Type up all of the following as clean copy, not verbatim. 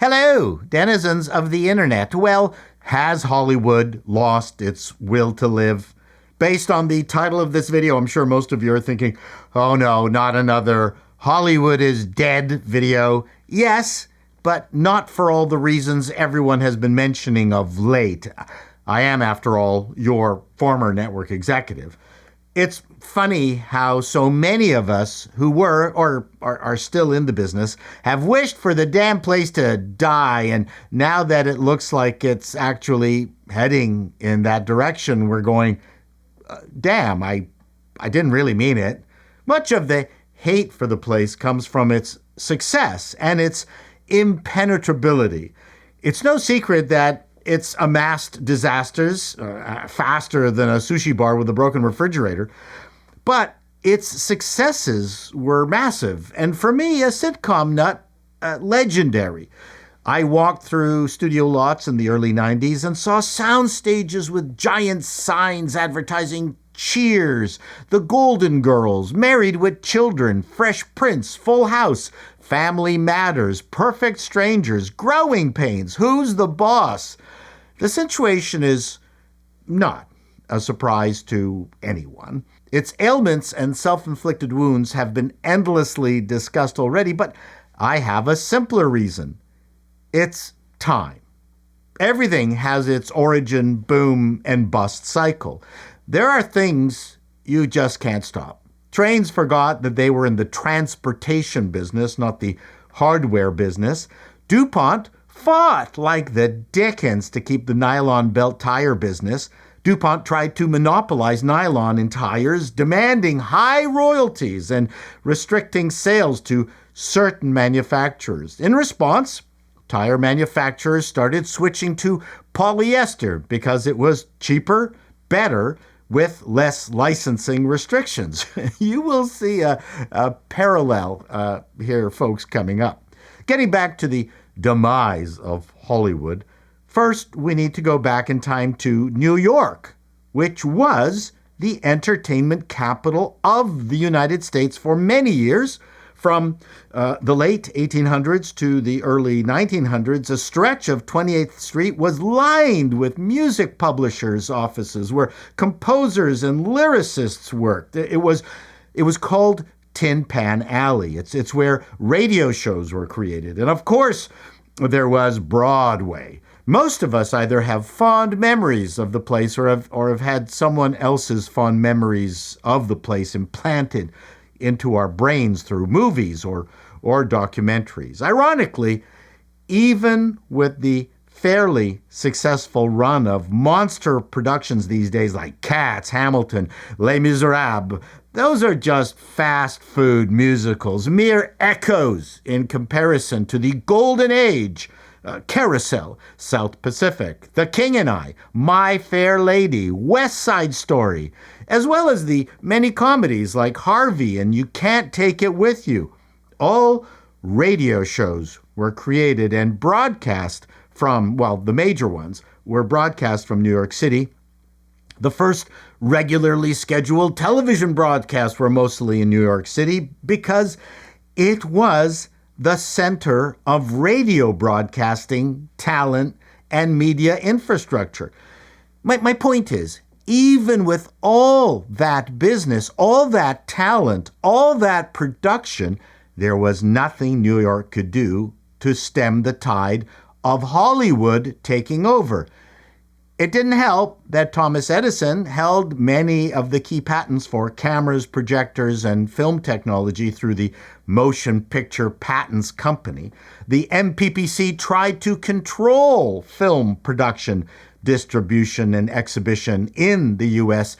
Hello, denizens of the internet. Well, has Hollywood lost its will to live? Based on the title of this video, I'm sure most of you are thinking, oh no, not another Hollywood is dead video. Yes, but not for all the reasons everyone has been mentioning of late. I am, after all, your former network executive. It's funny how so many of us who were or are still in the business have wished for the damn place to die, and now that it looks like it's actually heading in that direction, we're going, damn, I didn't really mean it. Much of the hate for the place comes from its success and its impenetrability. It's no secret that it's amassed disasters faster than a sushi bar with a broken refrigerator. But its successes were massive. And for me, a sitcom nut, legendary. I walked through studio lots in the early 90s and saw sound stages with giant signs advertising Cheers, The Golden Girls, Married with Children, Fresh Prince, Full House, Family Matters, Perfect Strangers, Growing Pains, Who's the Boss? The situation is not a surprise to anyone. Its ailments and self-inflicted wounds have been endlessly discussed already, but I have a simpler reason. It's time. Everything has its origin, boom, and bust cycle. There are things you just can't stop. Trains forgot that they were in the transportation business, not the hardware business. DuPont fought like the dickens to keep the nylon belt tire business. DuPont tried to monopolize nylon in tires, demanding high royalties and restricting sales to certain manufacturers. In response, tire manufacturers started switching to polyester because it was cheaper, better, with less licensing restrictions. You will see a parallel here, folks, coming up. Getting back to the demise of Hollywood, first we need to go back in time to New York, which was the entertainment capital of the United States for many years. From the late 1800s to the early 1900s, a stretch of 28th Street was lined with music publishers' offices where composers and lyricists worked. It was called Tin Pan Alley. It's where radio shows were created. And of course, there was Broadway. Most of us either have fond memories of the place or have had someone else's fond memories of the place implanted into our brains through movies or documentaries. Ironically, even with the fairly successful run of monster productions these days like Cats, Hamilton, Les Miserables, those are just fast food musicals, mere echoes in comparison to the golden age. Carousel, South Pacific, The King and I, My Fair Lady, West Side Story, as well as the many comedies like Harvey and You Can't Take It With You. All radio shows were created and broadcast from, well, the major ones were broadcast from New York City. The first regularly scheduled television broadcasts were mostly in New York City because it was the center of radio broadcasting, talent, and media infrastructure. My point is, even with all that business, all that talent, all that production, there was nothing New York could do to stem the tide of Hollywood taking over. It didn't help that Thomas Edison held many of the key patents for cameras, projectors, and film technology through the Motion Picture Patents Company. The MPPC tried to control film production, distribution, and exhibition in the U.S.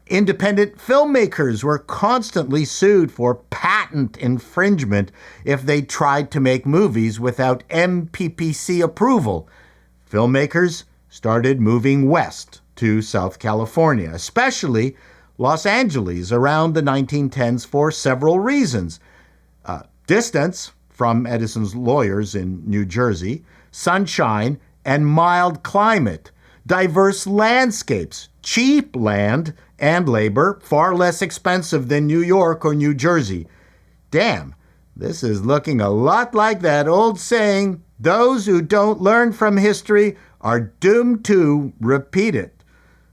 Independent filmmakers were constantly sued for patent infringement if they tried to make movies without MPPC approval. Filmmakers started moving west to South California, especially Los Angeles around the 1910s for several reasons. Distance from Edison's lawyers in New Jersey, sunshine and mild climate, diverse landscapes, cheap land and labor, far less expensive than New York or New Jersey. Damn, this is looking a lot like that old saying, Those who don't learn from history are doomed to repeat it.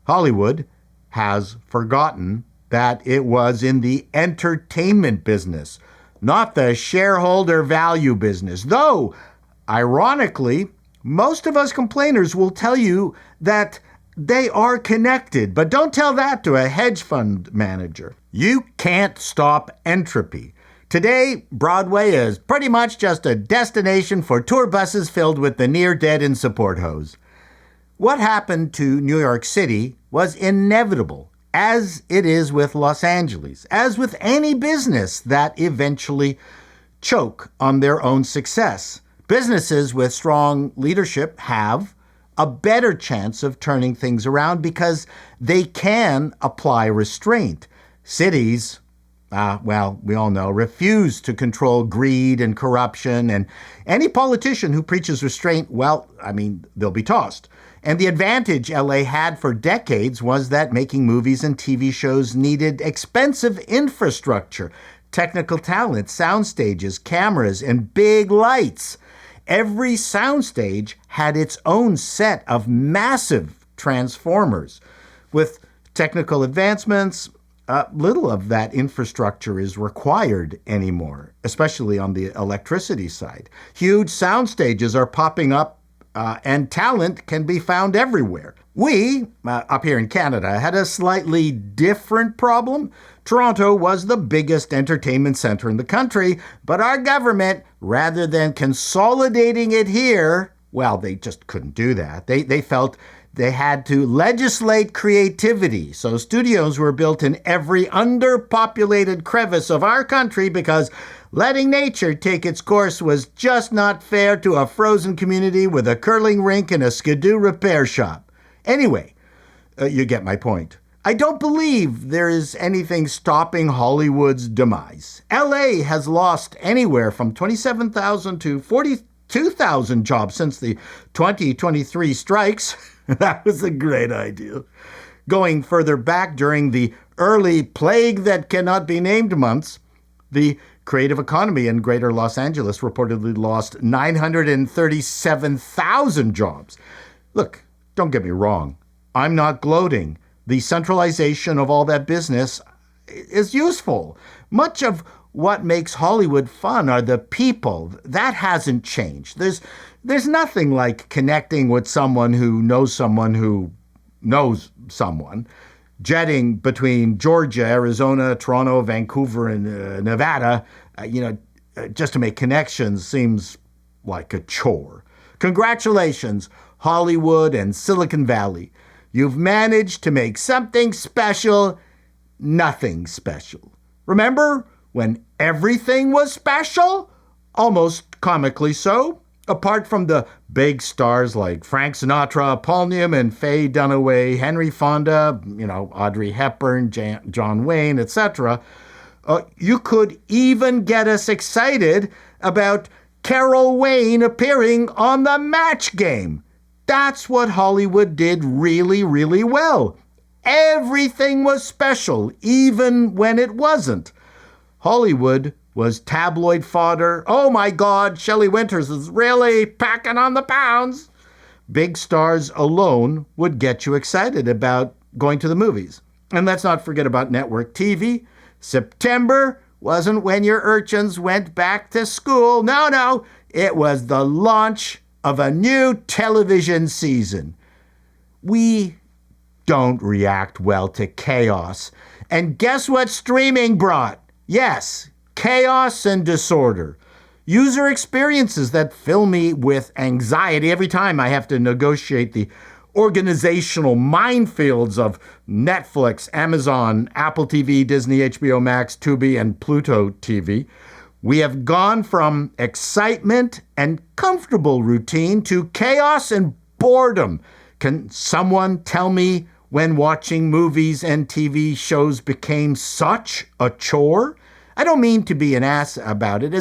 Hollywood has forgotten that it was in the entertainment business, not the shareholder value business. Though, ironically, most of us complainers will tell you that they are connected, but don't tell that to a hedge fund manager. You can't stop entropy. Today, Broadway is pretty much just a destination for tour buses filled with the near-dead in support hose. What happened to New York City was inevitable, as it is with Los Angeles, as with any business that eventually choke on their own success. Businesses with strong leadership have a better chance of turning things around because they can apply restraint. Cities, we all know, refuse to control greed and corruption, and any politician who preaches restraint, they'll be tossed. And the advantage LA had for decades was that making movies and TV shows needed expensive infrastructure, technical talent, sound stages, cameras, and big lights. Every soundstage had its own set of massive transformers. With technical advancements, little of that infrastructure is required anymore, especially on the electricity side. Huge sound stages are popping up, and talent can be found everywhere. We, up here in Canada, had a slightly different problem. Toronto was the biggest entertainment center in the country, but our government, rather than consolidating it here, they just couldn't do that. They felt they had to legislate creativity. So studios were built in every underpopulated crevice of our country because letting nature take its course was just not fair to a frozen community with a curling rink and a skidoo repair shop. Anyway, you get my point. I don't believe there is anything stopping Hollywood's demise. LA has lost anywhere from 27,000 to 42,000 jobs since the 2023 strikes. That was a great idea. Going further back during the early plague that cannot be named months, the creative economy in Greater Los Angeles reportedly lost 937,000 jobs. Look, don't get me wrong. I'm not gloating. The centralization of all that business is useful. Much of what makes Hollywood fun are the people. That hasn't changed. There's nothing like connecting with someone who knows someone, jetting between Georgia, Arizona, Toronto, Vancouver, and Nevada, just to make connections seems like a chore. Congratulations, Hollywood and Silicon Valley. You've managed to make something special, nothing special. Remember when everything was special? Almost comically so. Apart from the big stars like Frank Sinatra, Paul Newman, Faye Dunaway, Henry Fonda, Audrey Hepburn, John Wayne, etc., you could even get us excited about Carol Wayne appearing on The Match Game. That's what Hollywood did really, really well. Everything was special, even when it wasn't. Hollywood was tabloid fodder. Oh my God, Shelley Winters is really packing on the pounds. Big stars alone would get you excited about going to the movies. And let's not forget about network TV. September wasn't when your urchins went back to school. No, it was the launch of a new television season. We don't react well to chaos. And guess what streaming brought? Yes, chaos and disorder. User experiences that fill me with anxiety every time I have to negotiate the organizational minefields of Netflix, Amazon, Apple TV, Disney, HBO Max, Tubi, and Pluto TV. We have gone from excitement and comfortable routine to chaos and boredom. Can someone tell me when watching movies and TV shows became such a chore? I don't mean to be an ass about it,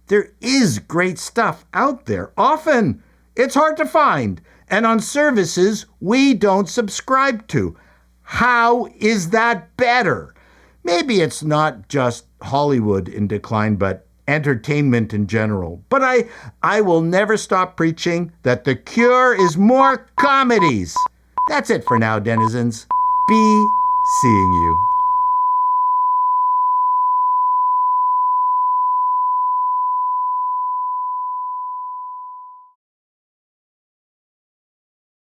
there is great stuff out there. Often it's hard to find, and on services we don't subscribe to. How is that better? Maybe it's not just Hollywood in decline, but entertainment in general. But I will never stop preaching that the cure is more comedies. That's it for now, denizens. Be seeing you.